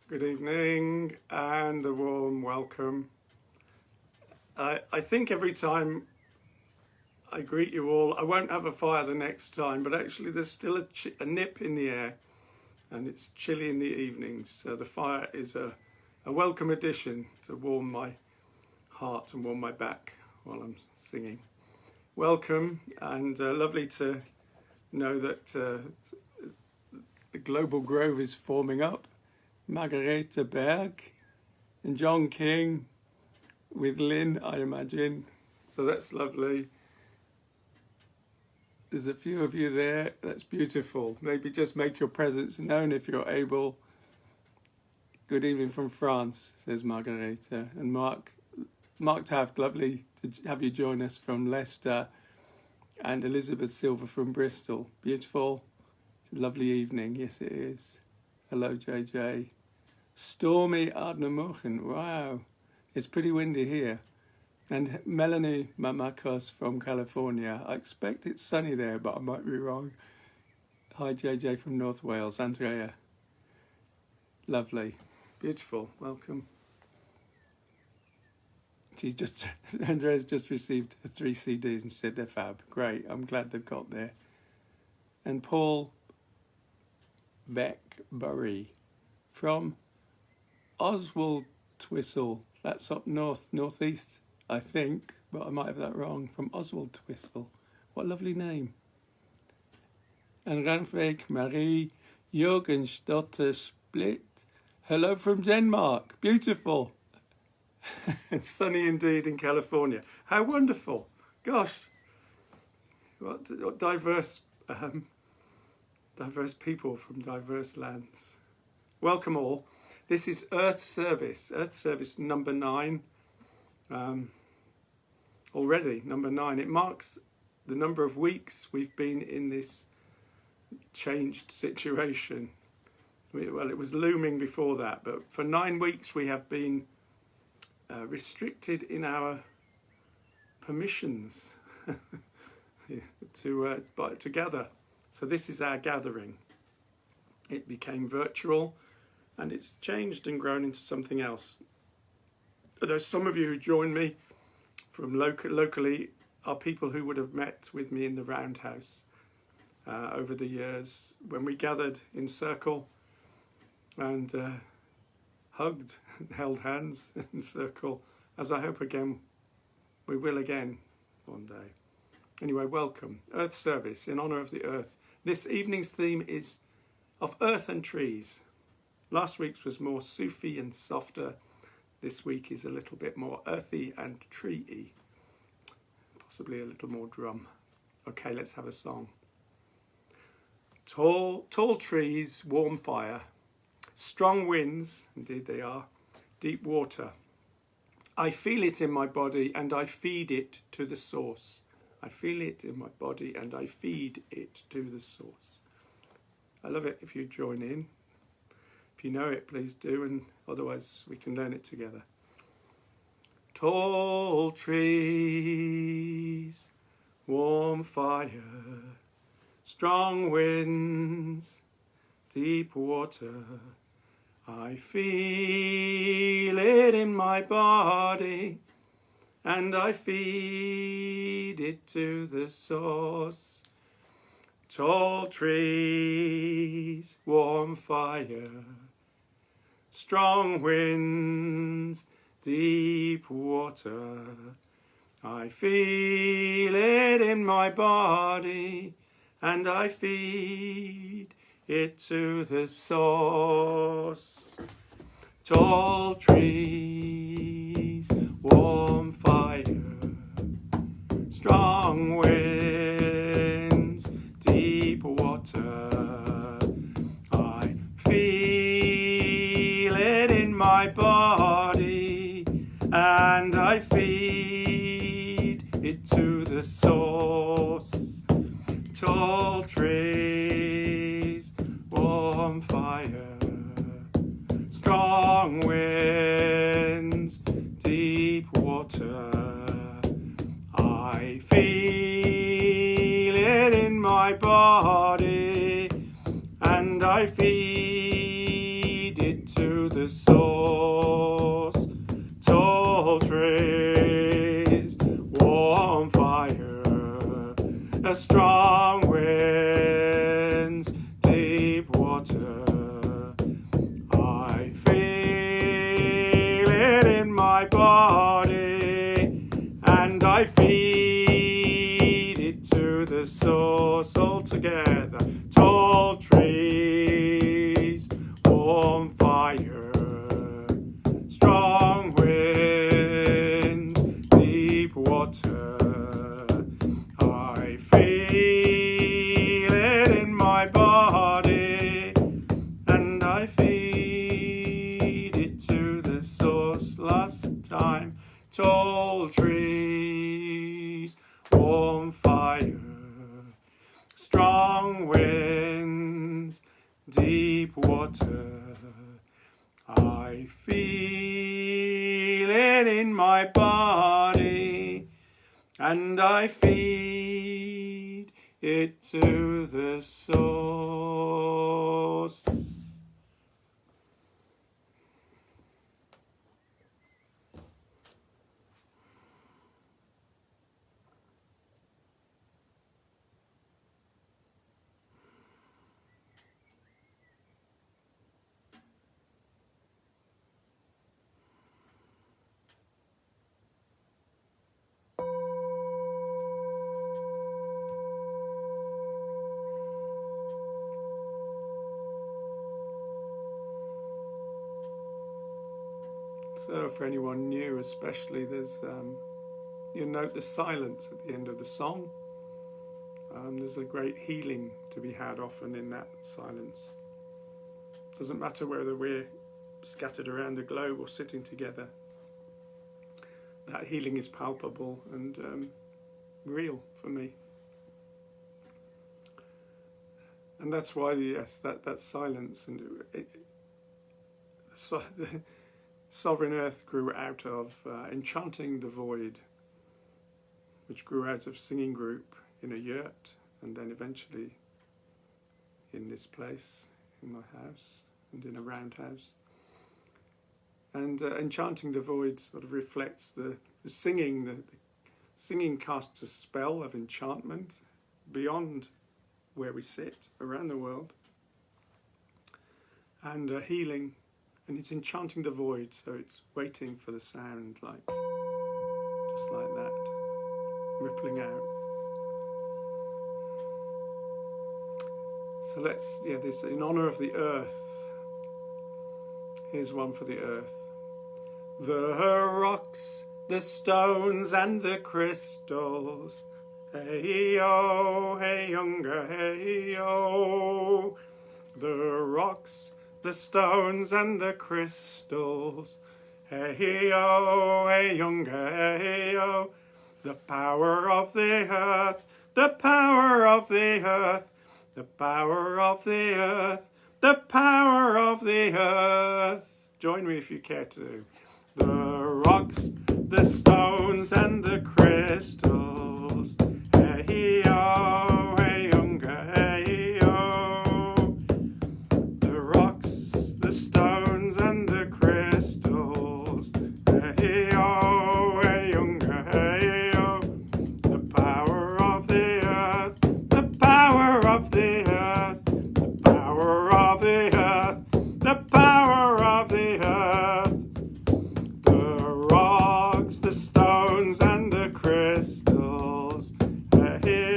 Good evening and a warm welcome. I think every time I greet you all, I won't have a fire the next time, but actually there's still a nip in the air and it's chilly in the evenings. So the fire is a welcome addition to warm my heart and warm my back while I'm singing. Welcome, and lovely to know that the Global Grove is forming up. Margarethe Berg and John King with Lynn, I imagine. So that's lovely. There's a few of you there. That's beautiful. Maybe just make your presence known if you're able. Good evening from France, says Margarethe. And Mark Taft, lovely to have you join us from Leicester. And Elizabeth Silver from Bristol. Beautiful. It's a lovely evening. Yes, it is. Hello, JJ. Stormy Ardnamurchen. Wow. It's pretty windy here. And Melanie Mamakos from California. I expect it's sunny there, but I might be wrong. Hi, JJ from North Wales. Andrea. Lovely. Beautiful. Welcome. Andrea's just received 3 CDs and said they're fab. Great. I'm glad they've got there. And Paul Beckbury from Oswald Twistle. That's up northeast, I think, but I might have that wrong. From Oswald Twistle. What a lovely name. And Ranvik Marie Jorgensdotter Split. Hello from Denmark. Beautiful. It's sunny indeed in California. How wonderful. Gosh. What diverse people from diverse lands. Welcome all. This is Earth Service number 9. Already, number 9. It marks the number of weeks we've been in this changed situation. Well, it was looming before that, but for 9 weeks we have been restricted in our permissions to gather. So this is our gathering. It became virtual and it's changed and grown into something else. There's some of you who joined me from locally are people who would have met with me in the Roundhouse over the years when we gathered in circle and hugged, held hands in circle, as I hope again we will again one day. Anyway, welcome. Earth Service in honour of the earth. This evening's theme is of earth and trees. Last week's was more Sufi and softer. This week is a little bit more earthy and tree-y. Possibly a little more drum. Okay, let's have a song. Tall trees, warm fire. Strong winds, indeed they are. Deep water. I feel it in my body and I feed it to the source. I feel it in my body and I feed it to the source. I love it if you join in. If you know it, please do, and otherwise we can learn it together. Tall trees, warm fire, strong winds, deep water. I feel it in my body and I feed it to the source. Tall trees, warm fire, strong winds, deep water. I feel it in my body and I feed it to the source. Tall trees, warm fire, strong winds, deep water. I feel it in my body and I feed it to the source. Tall trees, warm fire, strong winds, deep water. I feel it in my body and I feed it to the the source. Tall trees, warm fire, a strong winds, deep water. I feel it in my body, and I feed it to the source altogether. Tall trees, warm fire, strong winds, deep water. I feel it in my body, and I feed it to the source. Last time. Tall trees, warm fire, strong winds, deep water. I feel it in my body, and I feed it to the source. So for anyone new especially, there's you'll note the silence at the end of the song. There's a great healing to be had often in that silence. Doesn't matter whether we're scattered around the globe or sitting together. That healing is palpable and real for me. And that's why, yes, that silence and the Sovereign Earth grew out of Enchanting the Void, which grew out of singing group in a yurt, and then eventually in this place, in my house, and in a roundhouse. And Enchanting the Void sort of reflects the singing. The singing casts a spell of enchantment beyond where we sit around the world, and healing. And it's enchanting the void, so it's waiting for the sound, like just like that, rippling out. So let's, this in honor of the earth. Here's one for the earth. The rocks, the stones, and the crystals. Hey-yo, hey-younger, hey-yo. The rocks, the stones, and the crystals. Hey-yo, hey-younger, hey-yo. The power of the earth, the power of the earth, the power of the earth, the power of the earth. Join me if you care to. The rocks, the stones, and the crystals. Hey-yo, hey-younger, hey-yo. The rocks, the stones, and the crystals. Hey-yo, hey-younger, hey-yo. The power of the earth, the power of the earth, the power of the earth, the power of the earth. The rocks, the stones, and the crystals. Hey,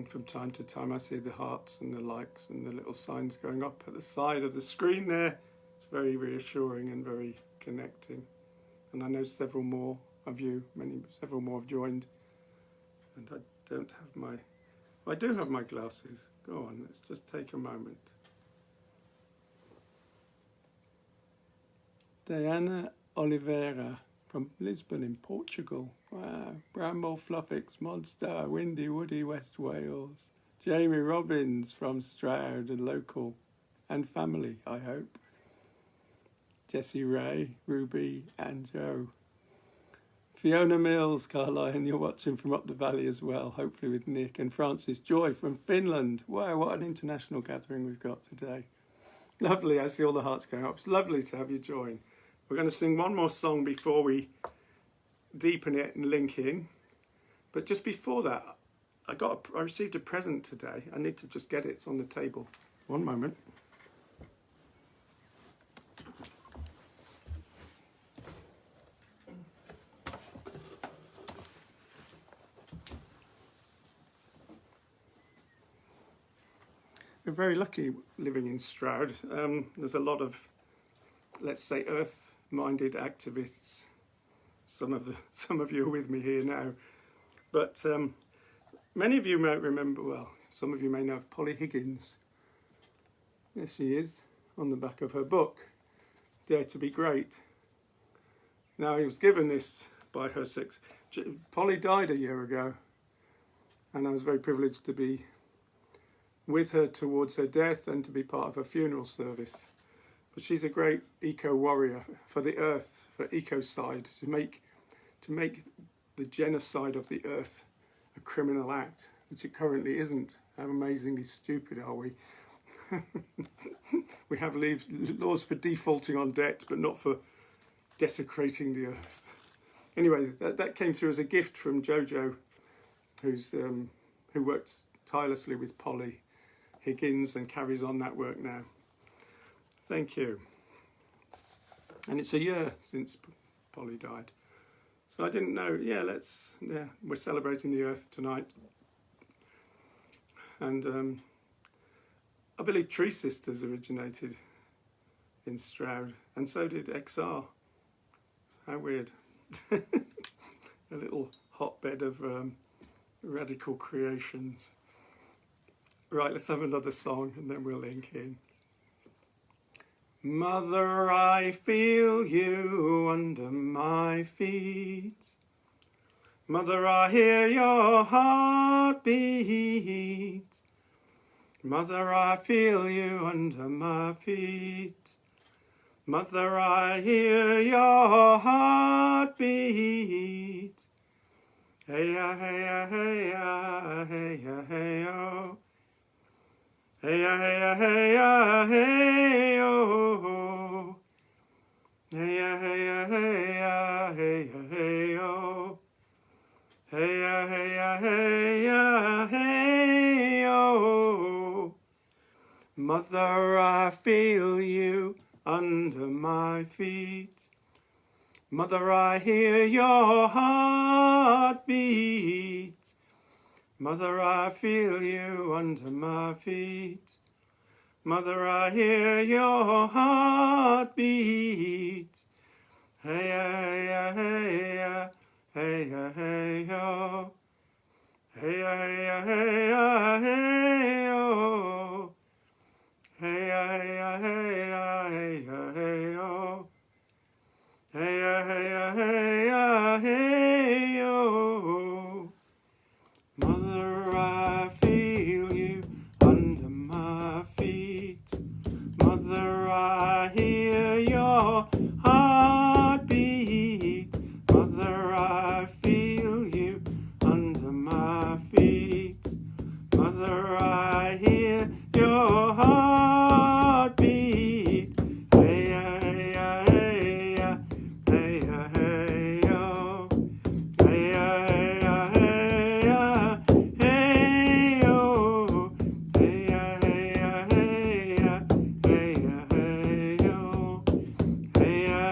and from time to time I see the hearts and the likes and the little signs going up at the side of the screen there. It's very reassuring and very connecting. And I know several more of you, several more have joined. And I don't have my, I do have my glasses. Go on, let's just take a moment. Diana Oliveira from Lisbon in Portugal. Wow. Bramble Fluffix, Modstar, Windy Woody, West Wales. Jamie Robbins from Stroud, a local and family, I hope. Jessie Ray, Ruby and Joe. Fiona Mills, Carline, you're watching from up the valley as well, hopefully with Nick. And Francis Joy from Finland. Wow, what an international gathering we've got today. Lovely, I see all the hearts going up. It's lovely to have you join. We're going to sing one more song before we deepen it and link in. But just before that, I received a present today. I need to just get it. It's on the table. One moment. We're very lucky living in Stroud. There's a lot of, let's say, earth-minded activists. Some of you are with me here now, but many of you might remember. Well, some of you may know of Polly Higgins. There she is on the back of her book, Dare to Be Great. Now, he was given this by her six. Polly died a year ago, and I was very privileged to be with her towards her death and to be part of her funeral service. But she's a great eco-warrior for the earth, for ecocide, to make the genocide of the earth a criminal act, which it currently isn't. How amazingly stupid are we? We have laws for defaulting on debt, but not for desecrating the earth. Anyway, that came through as a gift from Jojo, who worked tirelessly with Polly Higgins and carries on that work now. Thank you. And it's a year since Polly died. So I didn't know, we're celebrating the earth tonight. And I believe Tree Sisters originated in Stroud, and so did XR. How weird. A little hotbed of radical creations. Right, let's have another song and then we'll link in. Mother, I feel you under my feet. Mother, I hear your heart beat. Mother, I feel you under my feet. Mother, I hear your heart beat. Hey ya, hey ya, hey ya, hey ya, hey yo. Hey ya, hey ya, hey ya, hey yo. Hey ya, hey ya, hey ya, hey ya, hey yo. Hey ya, hey ya, hey ya, hey yo. Mother, I feel you under my feet. Mother, I hear your heart beat. Mother, I feel you under my feet. Mother, I hear your heart beat. Hey ya, hey ya, hey ya, hey ya, hey yo. Hey ya, hey ya, hey ya, hey yo. Hey ya, hey ya, hey ya, hey ya, hey yo. Hey ya, hey ya, hey ya, hey yo. Mother, I feel you under my feet. Mother, I hear your heart beat. Mother, I feel you under my feet. Mother, I hear your heart beat. Hey ya, hey ya, hey ya, hey ya, hey yo. Hey ya, hey ya, hey ya, hey yo. Hey ya, hey ya, hey ya, hey ya, hey yo. Hey ya,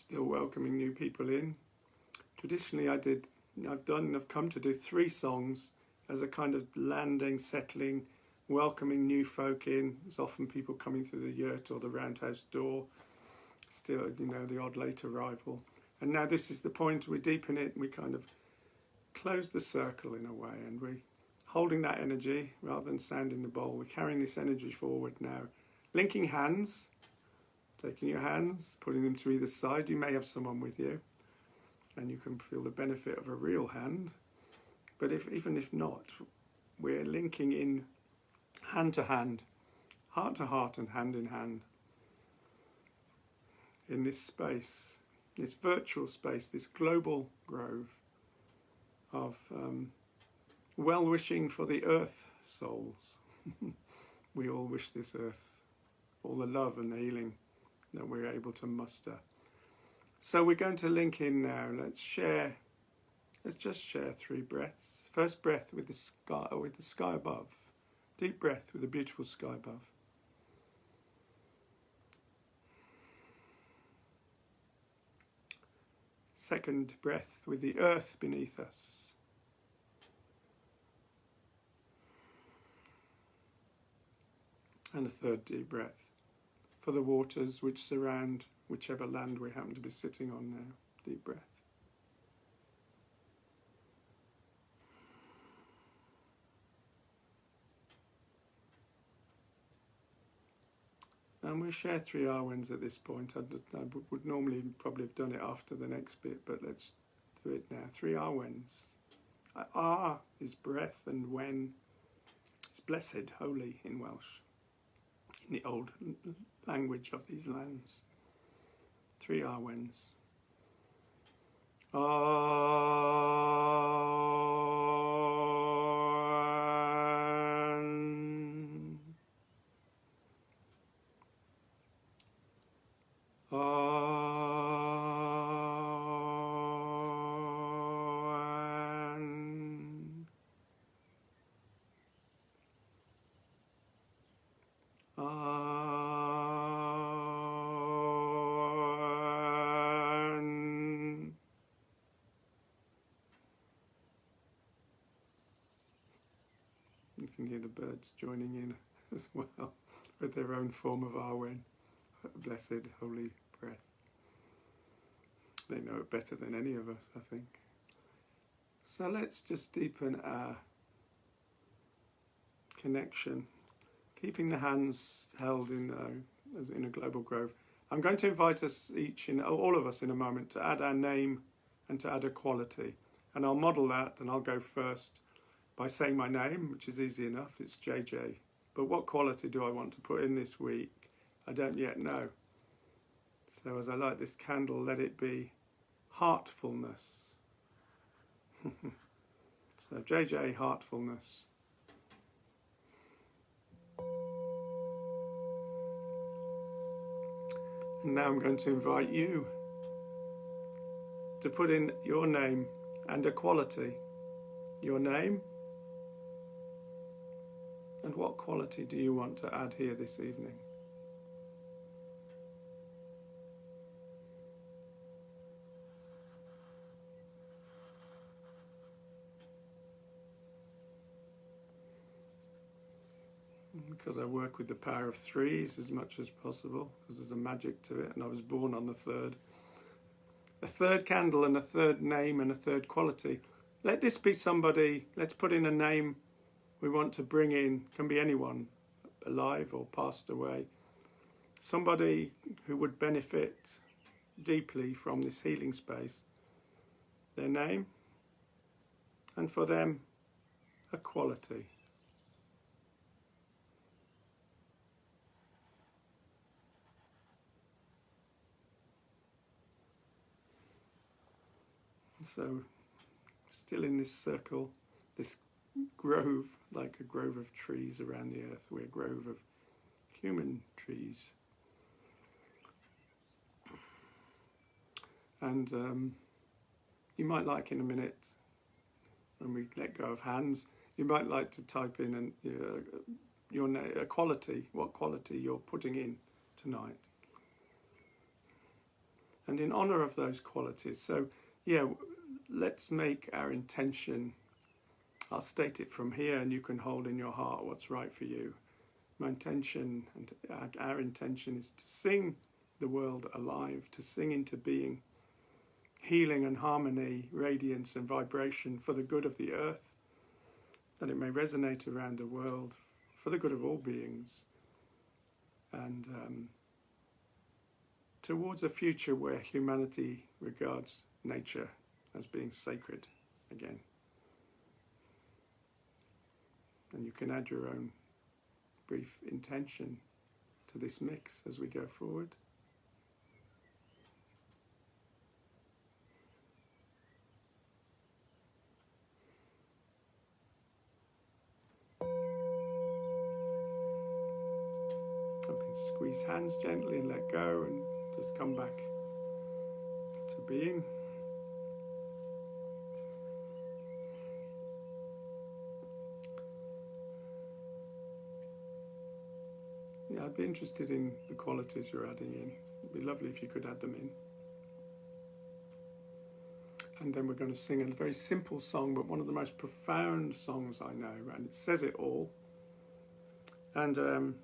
Still welcoming new people in. Traditionally I've come to do 3 songs as a kind of landing, settling, welcoming new folk in. There's often people coming through the yurt or the roundhouse door, still, the odd late arrival. And now this is the point, we deepen it, we kind of close the circle in a way, and we're holding that energy rather than sounding the bowl. We're carrying this energy forward now. Linking hands, taking your hands, putting them to either side. You may have someone with you, and you can feel the benefit of a real hand. But even if not, we're linking in hand to hand, heart to heart, and hand in hand in this space, this virtual space, this global grove of well-wishing for the earth souls. We all wish this earth all the love and the healing that we're able to muster. So we're going to link in now. Let's just share 3 breaths. First breath with the sky above. Deep breath with the beautiful sky above. Second breath with the earth beneath us. And a third deep breath for the waters which surround whichever land we happen to be sitting on now. Deep breath. And we'll share 3 Arwens at this point. I would normally probably have done it after the next bit, but let's do it now. 3 Arwens. Ah is breath, and wen is blessed, holy in Welsh, in the old language of these lands. 3 Arwens. You can hear the birds joining in as well with their own form of Arwen. Blessed holy breath. They know it better than any of us, I think. So let's just deepen our connection, keeping the hands held as in a global grove. I'm going to invite us each, all of us in a moment, to add our name and to add a quality. And I'll model that, and I'll go first by saying my name, which is easy enough. It's JJ. But what quality do I want to put in this week? I don't yet know. So as I light this candle, let it be heartfulness. So JJ, heartfulness. And now I'm going to invite you to put in your name and a quality. Your name, and what quality do you want to add here this evening? Because I work with the power of 3s as much as possible, because there's a magic to it, and I was born on the 3rd. A 3rd candle and a 3rd name and a 3rd quality. Let this be somebody, let's put in a name we want to bring in, can be anyone, alive or passed away. Somebody who would benefit deeply from this healing space. Their name, and for them, a quality. So, still in this circle, this grove, like a grove of trees around the earth. We're a grove of human trees. And you might like in a minute, when we let go of hands, you might like to type in a quality, what quality you're putting in tonight. and in honour of those qualities. So, yeah, let's make our intention, I'll state it from here, and you can hold in your heart what's right for you. My intention and our intention is to sing the world alive, to sing into being healing and harmony, radiance and vibration for the good of the earth, that it may resonate around the world for the good of all beings, and towards a future where humanity regards nature as being sacred again. And you can add your own brief intention to this mix as we go forward. I can squeeze hands gently and let go and just come back to being. Yeah, I'd be interested in the qualities you're adding in. It'd be lovely if you could add them in. And then we're going to sing a very simple song, but one of the most profound songs I know, and it says it all. And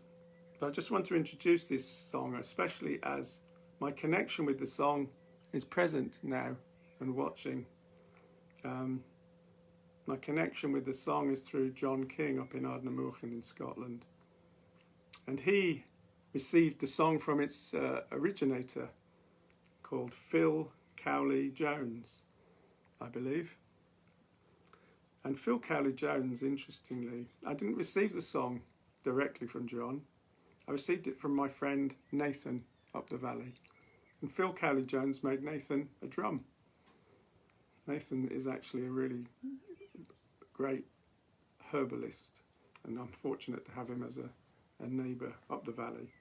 but I just want to introduce this song, especially as my connection with the song is present now and watching. My connection with the song is through John King up in Ardnamurchan in Scotland. And he received the song from its originator, called Phil Cowley-Jones, I believe. And Phil Cowley-Jones, interestingly, I didn't receive the song directly from John. I received it from my friend Nathan up the valley. And Phil Cowley-Jones made Nathan a drum. Nathan is actually a really great herbalist, and I'm fortunate to have him as a neighbour up the valley.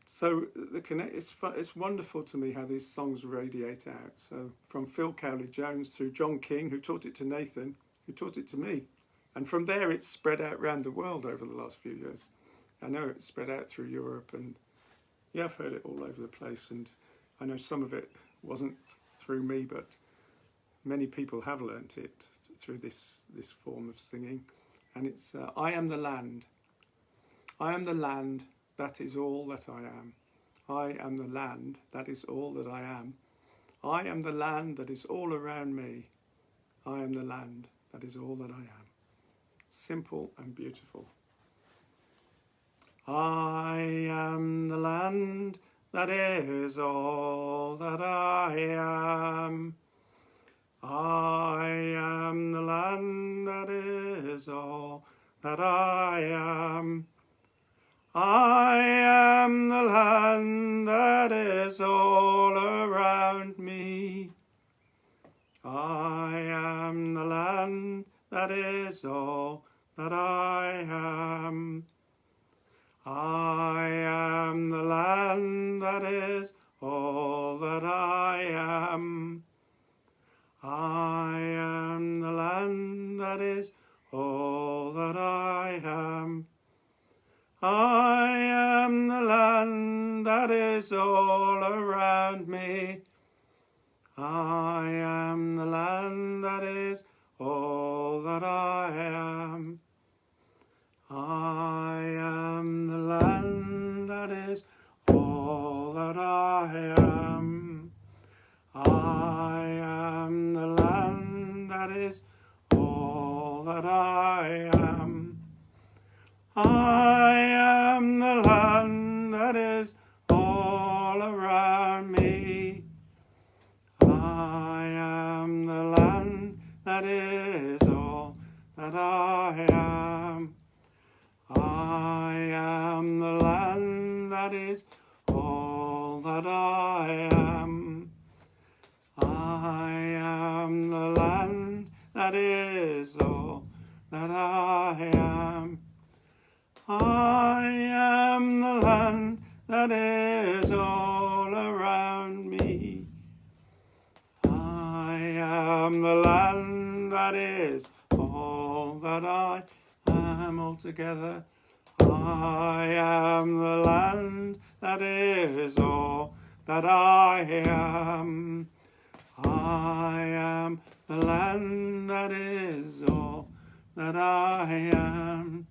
So it's wonderful to me how these songs radiate out. So from Phil Cowley-Jones through John King, who taught it to Nathan, who taught it to me. And from there it's spread out around the world over the last few years. I know it's spread out through Europe, and yeah, I've heard it all over the place. And I know some of it wasn't through me, but many people have learnt it through this form of singing. And it's I am the land. I am the land, that is all that I am. I am the land, that is all that I am. I am the land that is all around me. I am the land, that is all that I am. Simple and beautiful. I am the land, that is all that I am. I am the land, that is all that I am. I am the land that is all around me. I am the land that is all that I am. I am the land that is all that I am. I am the land that is all that I am. I am the land that is all around me. I am the land that is all that I am. I am the land that is all that I am. I am the land that is all that I am. I am the land that is all around me. I am the land that is all that I am. I am the land that is all that I am. I am the land that is all that I am. I am the land that is all around me. I am the land that is all that I am altogether. I am the land that is all that I am. I am the land, that is all that I am.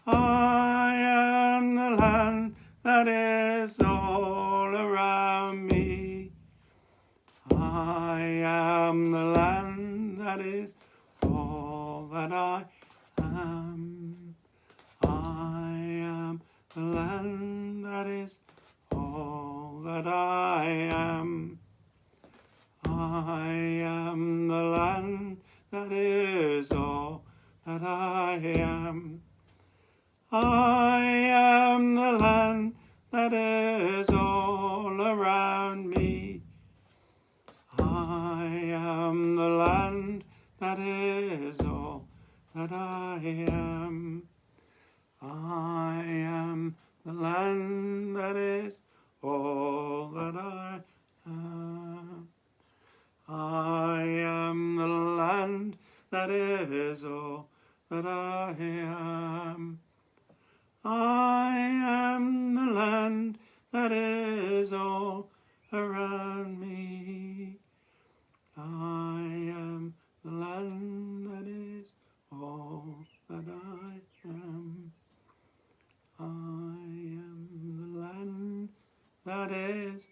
I am the land, that is all around me. I am the land, that is all that I am. I am the land, that is all that I am. I am the land, that is all that I am. I am the land, that is all around me. I am the land, that is all that I am. I am the land, that is all that I am. I am the land, that is all that I am. I am the land, that is all around me. I am the land, that is all that I am. I am the land, that is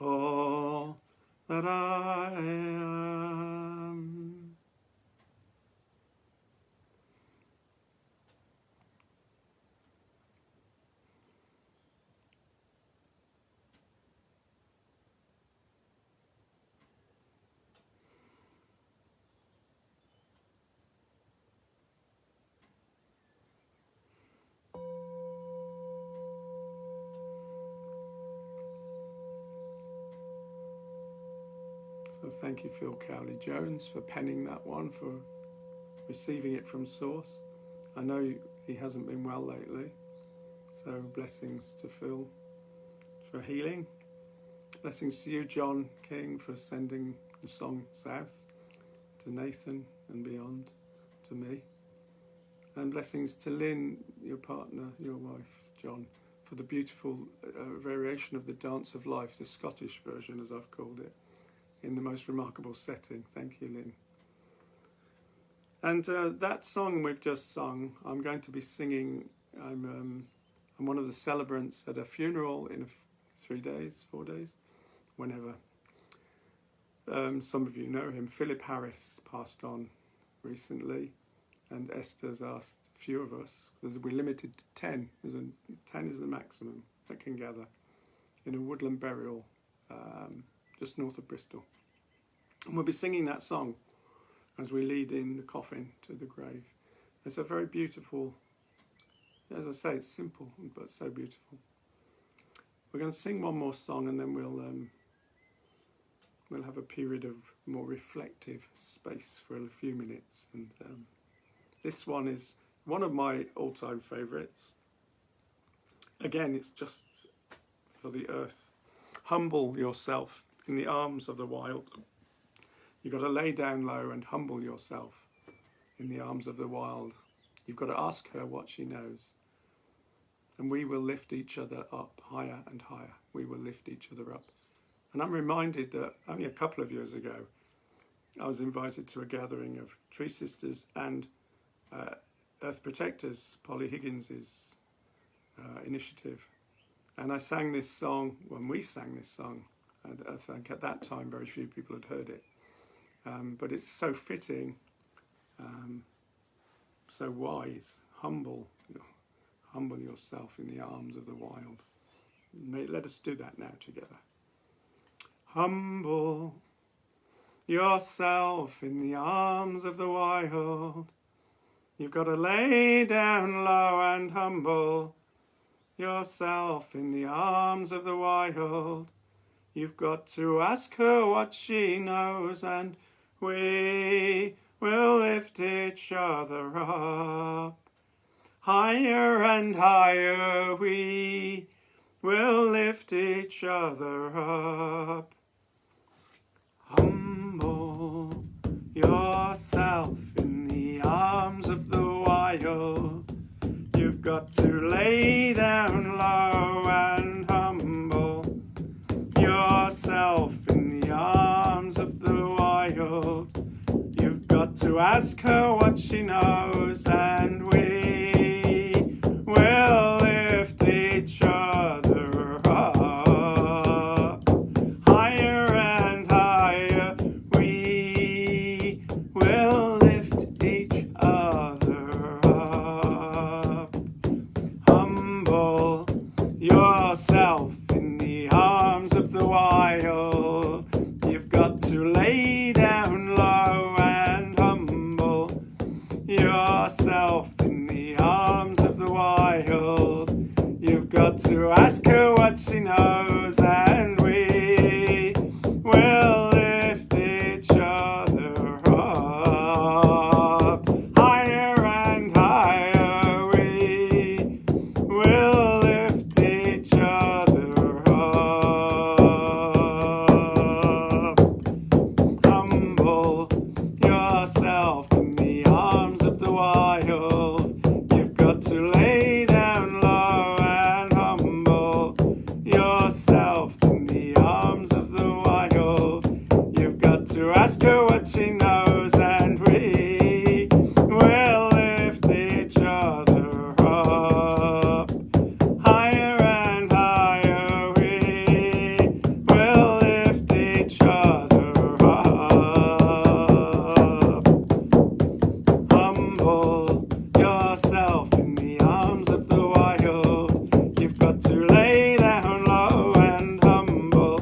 all that I am. So thank you, Phil Cowley-Jones, for penning that one, for receiving it from Source. I know he hasn't been well lately, so blessings to Phil for healing. Blessings to you, John King, for sending the song south to Nathan and beyond, to me. And blessings to Lynn, your partner, your wife, John, for the beautiful variation of the Dance of Life, the Scottish version, as I've called it, in the most remarkable setting. Thank you, Lynn. And that song we've just sung, I'm going to be singing. I'm one of the celebrants at a funeral in 3 days, 4 days, whenever. Some of you know him. Philip Harris passed on recently, and Esther's asked a few of us, because we're limited to 10. 10 is the maximum that can gather in a woodland burial just north of Bristol. And we'll be singing that song as we lead in the coffin to the grave. It's a very beautiful, as I say, it's simple, but so beautiful. We're going to sing one more song, and then we'll have a period of more reflective space for a few minutes. And this one is one of my all-time favourites. Again, it's just for the earth. Humble yourself in the arms of the wild. You've got to lay down low and humble yourself in the arms of the wild. You've got to ask her what she knows. And we will lift each other up higher and higher. We will lift each other up. And I'm reminded that only a couple of years ago, I was invited to a gathering of Tree Sisters and Earth Protectors, Polly Higgins' initiative. And I sang this song, when we sang this song, and I think at that time very few people had heard it. But it's so fitting, so wise. Humble yourself in the arms of the wild. Let us do that now together. Humble yourself in the arms of the wild. You've got to lay down low and humble yourself in the arms of the wild. You've got to ask her what she knows, and we will lift each other up. Higher and higher we will lift each other up. Humble yourself in the arms of the wild. You've got to lay down low and humble to ask her what she knows, and we will lift each other up. Higher and higher, we will lift each other up. Humble yourself in the arms of the wild. You've got to lay down low and humble yourself in the arms of the wild. You've got to ask her what she knows, and we will lift each other up. Higher and higher, we will lift each other up. Humble yourself in the arms of the wild. You've got to lay down low and humble yourself in the arms of the wild. You've got to ask her what she knows, and we will lift each other up. Higher and higher, we will lift each other up. Humble yourself in the arms of the wild. You've got to lay down low and humble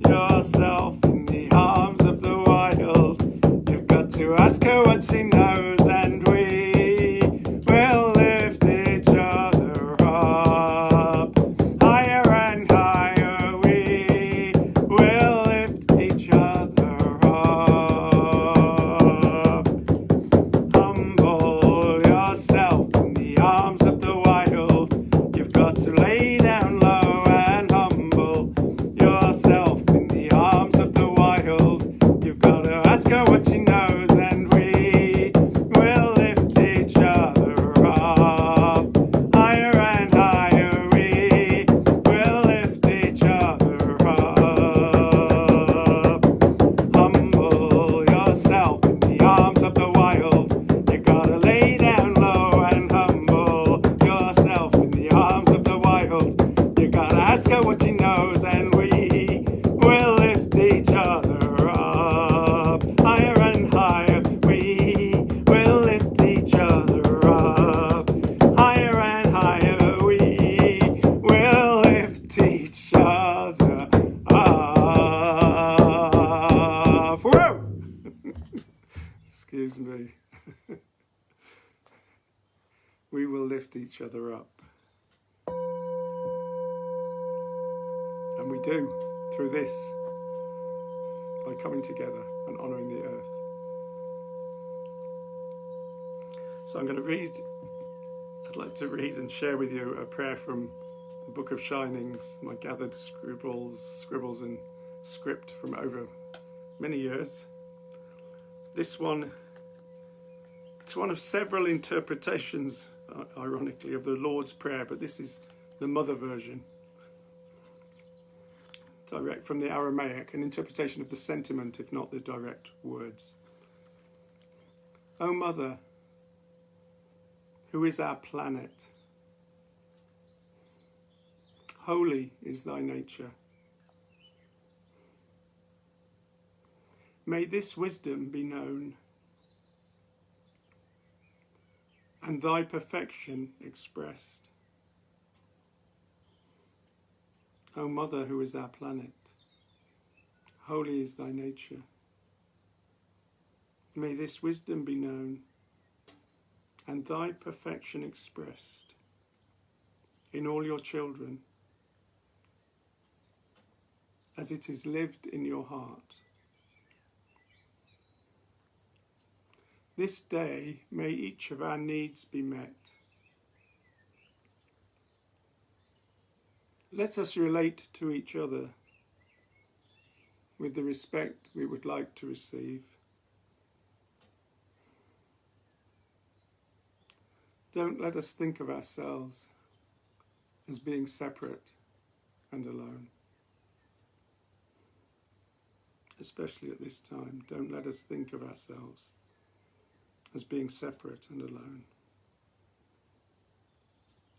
yourself in the arms of the wild. You've got to ask her what she knows, and we will lift each other up. Higher and higher, we will lift each other up. Humble yourself in the arms of the wild. You've got to lay down low and humble yourself in the arms of the wild. You've got to ask her what she knows, and we will lift each other up. Higher and higher, we will lift each other up. Humble yourself in the arms of the wild. You gotta lay down low and humble yourself in the arms of the wild. You gotta ask her what she knows, and we will lift each other up. Higher and higher, we will lift each other up. Higher and higher, we will lift each other up. Whoa! Excuse me. We will lift each other up. And we do through this, by coming together and honouring the earth. So I'd like to read and share with you a prayer from the Book of Shinings, my gathered scribbles and script from over many years. This one, it's one of several interpretations, ironically, of the Lord's Prayer, but this is the Mother version. Direct from the Aramaic, an interpretation of the sentiment, if not the direct words. O Mother, who is our planet, holy is thy nature. May this wisdom be known, and thy perfection expressed. O Mother, who is our planet, holy is thy nature. May this wisdom be known, and thy perfection expressed in all your children, as it is lived in your heart. This day may each of our needs be met. Let us relate to each other with the respect we would like to receive. Don't let us think of ourselves as being separate and alone. Especially at this time, don't let us think of ourselves as being separate and alone.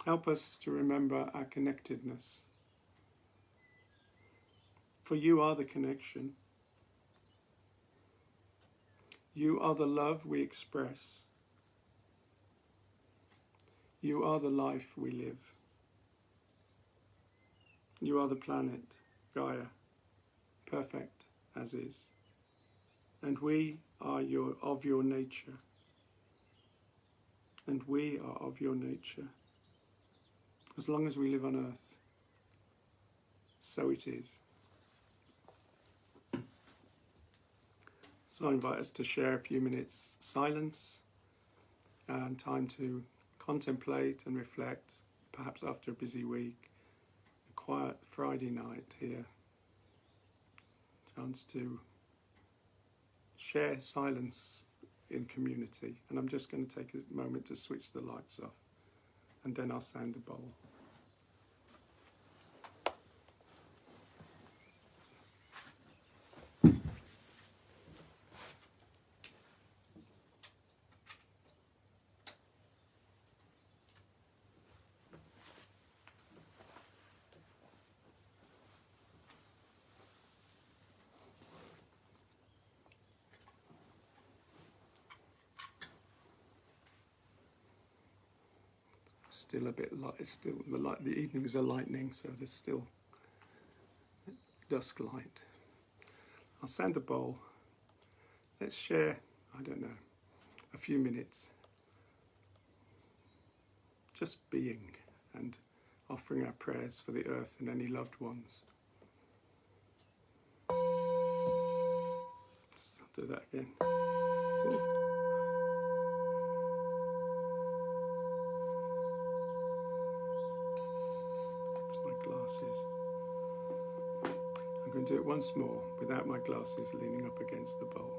Help us to remember our connectedness. For you are the connection. You are the love we express. You are the life we live. You are the planet, Gaia, perfect as is. And we are of your nature. And we are of your nature. As long as we live on earth, so it is. So I invite us to share a few minutes silence and time to contemplate and reflect, perhaps after a busy week, a quiet Friday night here. Chance to share silence in community. And I'm just going to take a moment to switch the lights off, and then I'll sound the bowl. Still a bit light. It's still the evenings are lightening, so there's still dusk light. I'll sound the bowl. Let's share, I don't know, a few minutes just being and offering our prayers for the earth and any loved ones. I'll do that again. I'm going to do it once more without my glasses leaning up against the bowl.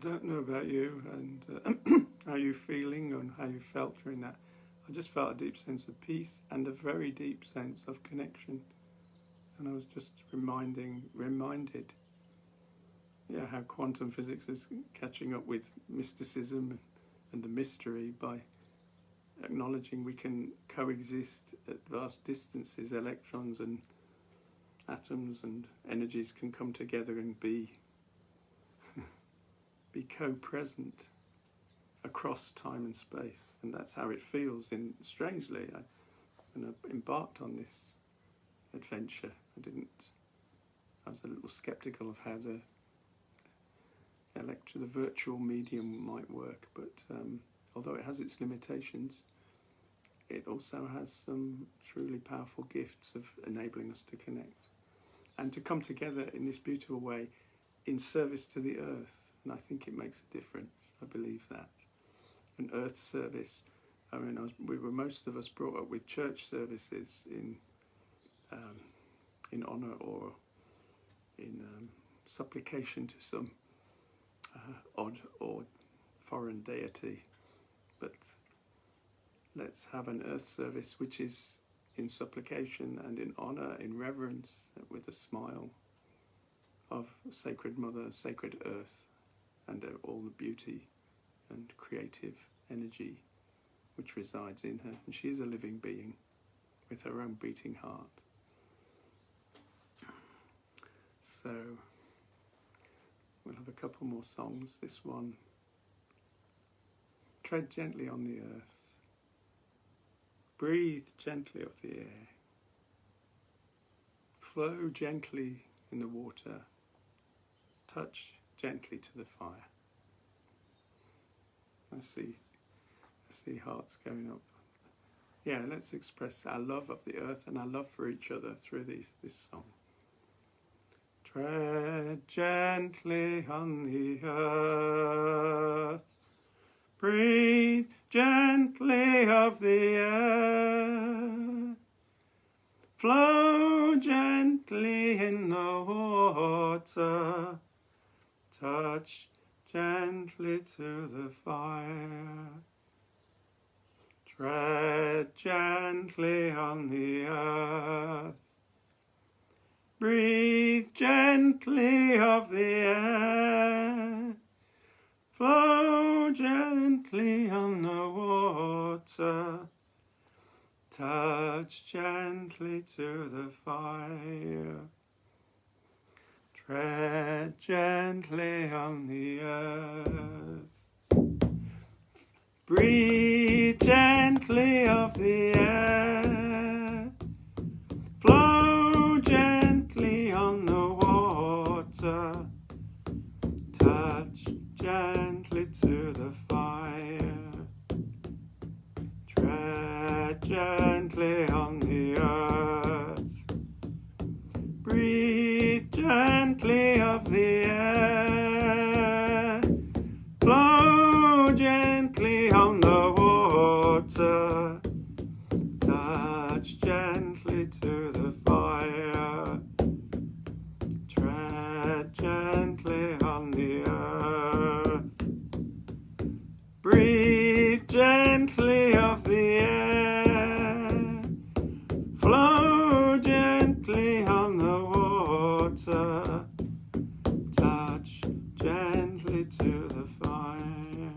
don't know about you and how you're feeling and how you felt during that. I just felt a deep sense of peace and a very deep sense of connection. And I was just reminded, how quantum physics is catching up with mysticism and the mystery by acknowledging we can coexist at vast distances. Electrons and atoms and energies can come together and be co-present across time and space, and that's how it feels. Strangely, when I embarked on this adventure, I was a little skeptical of how the virtual medium might work, but although it has its limitations, it also has some truly powerful gifts of enabling us to connect and to come together in this beautiful way in service to the earth. And I think it makes a difference. I believe that. An earth service. I mean, most of us brought up with church services in honour or in supplication to some odd or foreign deity. But let's have an earth service which is in supplication and in honour, in reverence, with a smile of Sacred Mother, Sacred Earth, and all the beauty and creative energy which resides in her. And she is a living being with her own beating heart. So we'll have a couple more songs. This one, tread gently on the earth, breathe gently of the air, flow gently in the water, touch gently to the fire. I see hearts going up. Yeah, let's express our love of the earth and our love for each other through this song. Tread gently on the earth, breathe gently of the air, flow gently in the water, touch gently to the fire. Tread gently on the earth, breathe gently of the air, flow gently on the water, touch gently to the fire. Tread gently on the earth, breathe gently of the air, flow gently on the water, touch gently to the fire. Tread gently on the earth, breathe gently of the air, flow gently on the water, touch gently to the fire. Tread gently on the earth, breathe gently of the air, flow gently on the water, touch gently to the fire.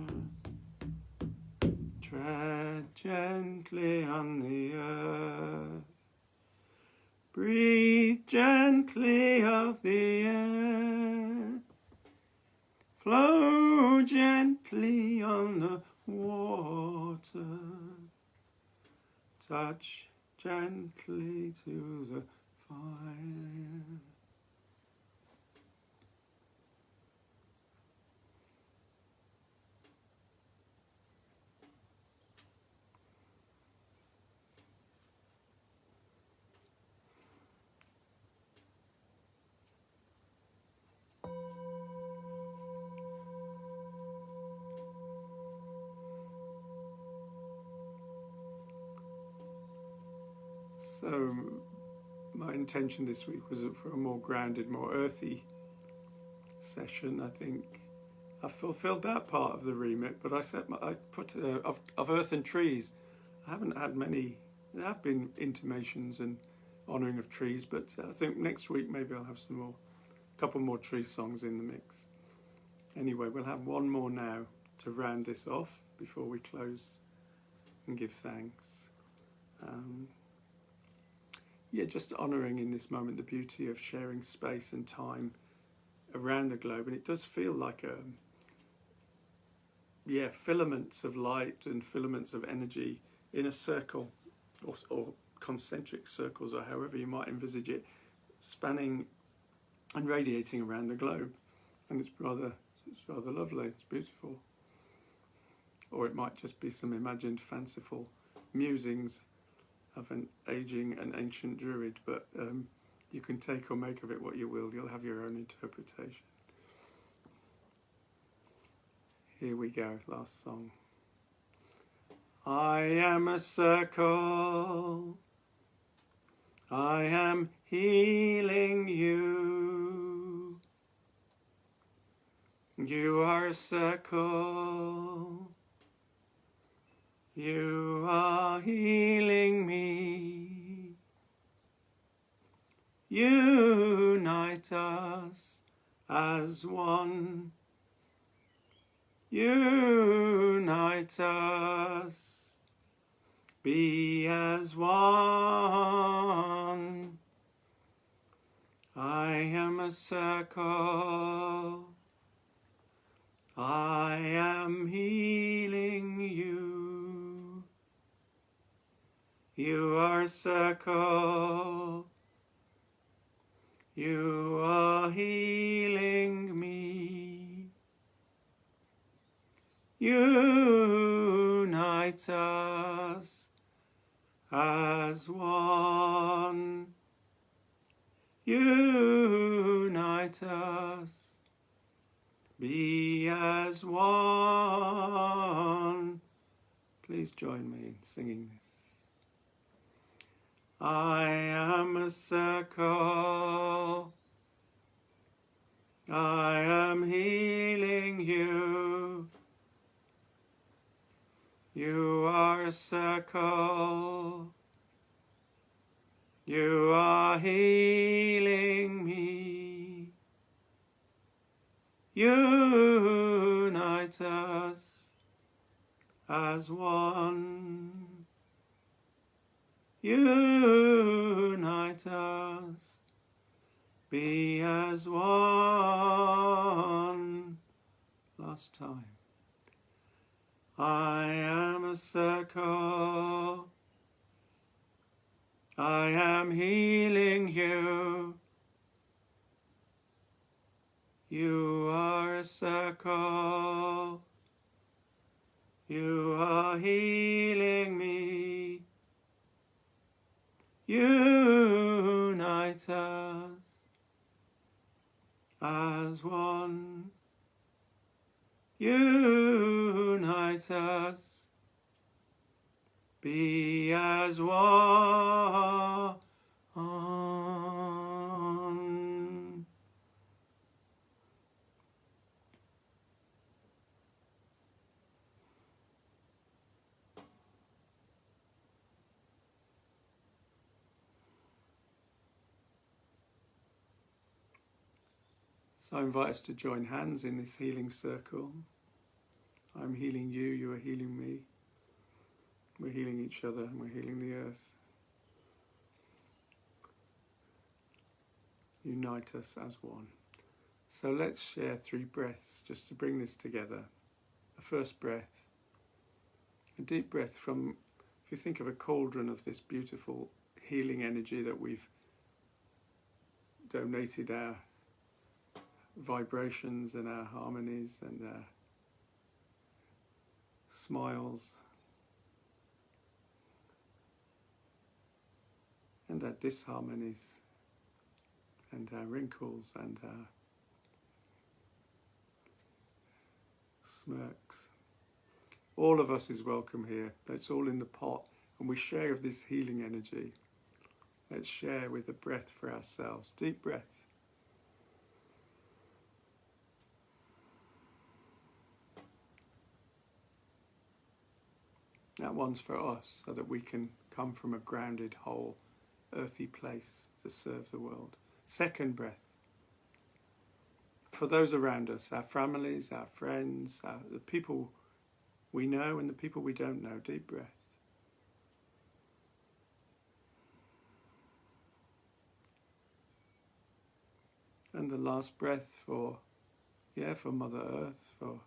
Tread gently on the earth, breathe gently of the air, flow gently on the water, touch gently to the fire. So my intention this week was for a more grounded, more earthy session. I think I fulfilled that part of the remit, but I put of earth and trees. I haven't had many. There have been intimations and honouring of trees, but I think next week maybe I'll have a couple more tree songs in the mix. Anyway, we'll have one more now to round this off before we close and give thanks. Yeah, just honouring in this moment the beauty of sharing space and time around the globe, and it does feel like filaments of light and filaments of energy in a circle, or concentric circles, or however you might envisage it, spanning and radiating around the globe, and it's rather lovely. It's beautiful. Or it might just be some imagined, fanciful musings of an aging and ancient druid, but you can take or make of it what you will. You'll have your own interpretation. Here we go, last song. I am a circle, I am healing you. You are a circle, you are healing me. Unite us as one. Unite us, be as one. I am a circle, I am healing you. You are a circle, you are healing me. Unite us as one. Unite us, be as one. Please join me in singing this. I am a circle, I am healing you. You are a circle, you are healing me. Unite us as one. Unite us, be as one. Last time. I am a circle, I am healing you. You are a circle, you are healing me. Unite us as one. Unite us, be as one. So I invite us to join hands in this healing circle. I'm healing you, you are healing me. We're healing each other and we're healing the earth. Unite us as one. So let's share 3 breaths just to bring this together. The first breath, a deep breath from, if you think of a cauldron of this beautiful healing energy that we've donated our vibrations and our harmonies and our smiles and our disharmonies and our wrinkles and our smirks. All of us is welcome here. It's all in the pot, and we share of this healing energy. Let's share with the breath for ourselves. Deep breath. that one's for us, so that we can come from a grounded, whole, earthy place to serve the world. Second breath, for those around us, our families, our friends, the people we know and the people we don't know. Deep breath. And the last breath for Mother Earth, for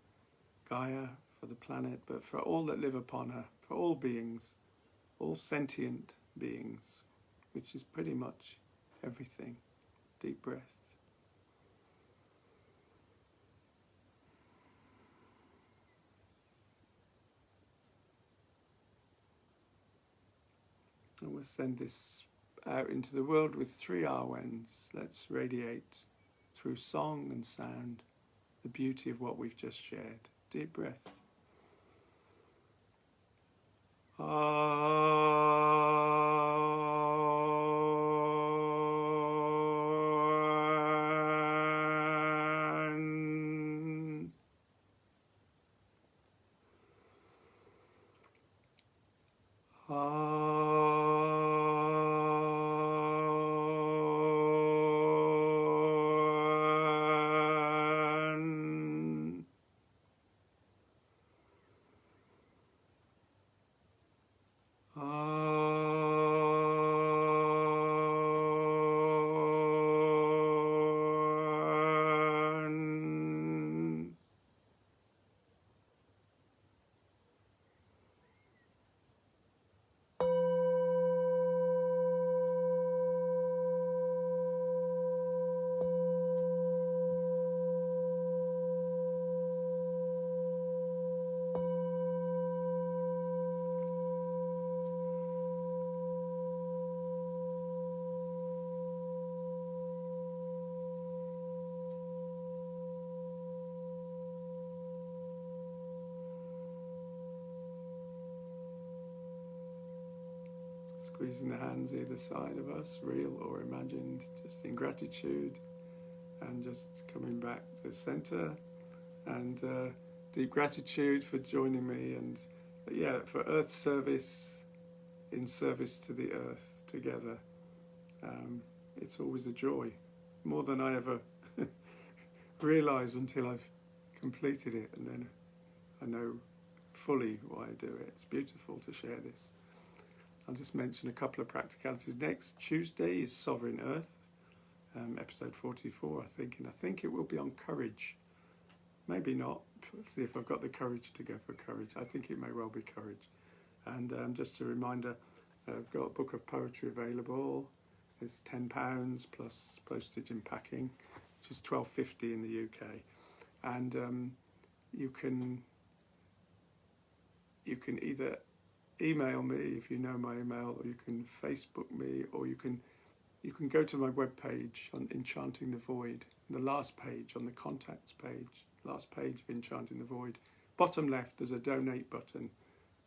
Gaia, for the planet, but for all that live upon her, for all beings, all sentient beings, which is pretty much everything. Deep breath. And we'll send this out into the world with 3 Arwens. Let's radiate through song and sound the beauty of what we've just shared. Deep breath. Squeezing the hands either side of us, real or imagined, just in gratitude, and just coming back to center, and deep gratitude for joining me, and for Earth service, in service to the Earth together. It's always a joy, more than I ever realise until I've completed it, and then I know fully why I do it. It's beautiful to share this. I'll just mention a couple of practicalities. Next Tuesday is Sovereign Earth, episode 44, I think, and I think it will be on courage. Maybe not. Let's see if I've got the courage to go for courage. I think it may well be courage. And just a reminder, I've got a book of poetry available. It's £10 plus postage and packing, which is $12.50 in the UK. And you can either email me if you know my email, or you can Facebook me, or you can go to my webpage on Enchanting the Void. The last page on the contacts page, last page of Enchanting the Void, bottom left there's a donate button,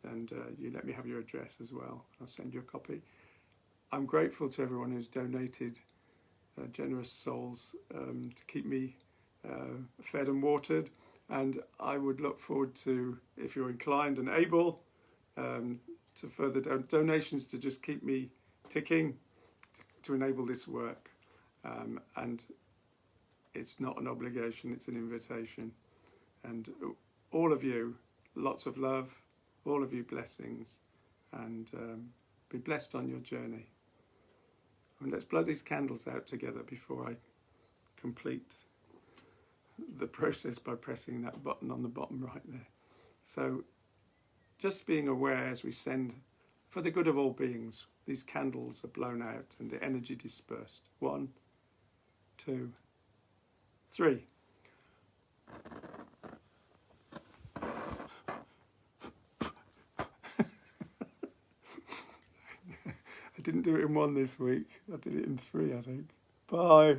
and you let me have your address as well. I'll send you a copy. I'm grateful to everyone who's donated, generous souls, to keep me fed and watered, and I would look forward to, if you're inclined and able, to further donations to just keep me ticking, to enable this work. And it's not an obligation, it's an invitation. And all of you, lots of love, all of you blessings, and be blessed on your journey. And let's blow these candles out together before I complete the process by pressing that button on the bottom right there. So just being aware as we send, for the good of all beings, these candles are blown out and the energy dispersed. 1, 2, 3. I didn't do it in 1 this week. I did it in 3, I think. Bye.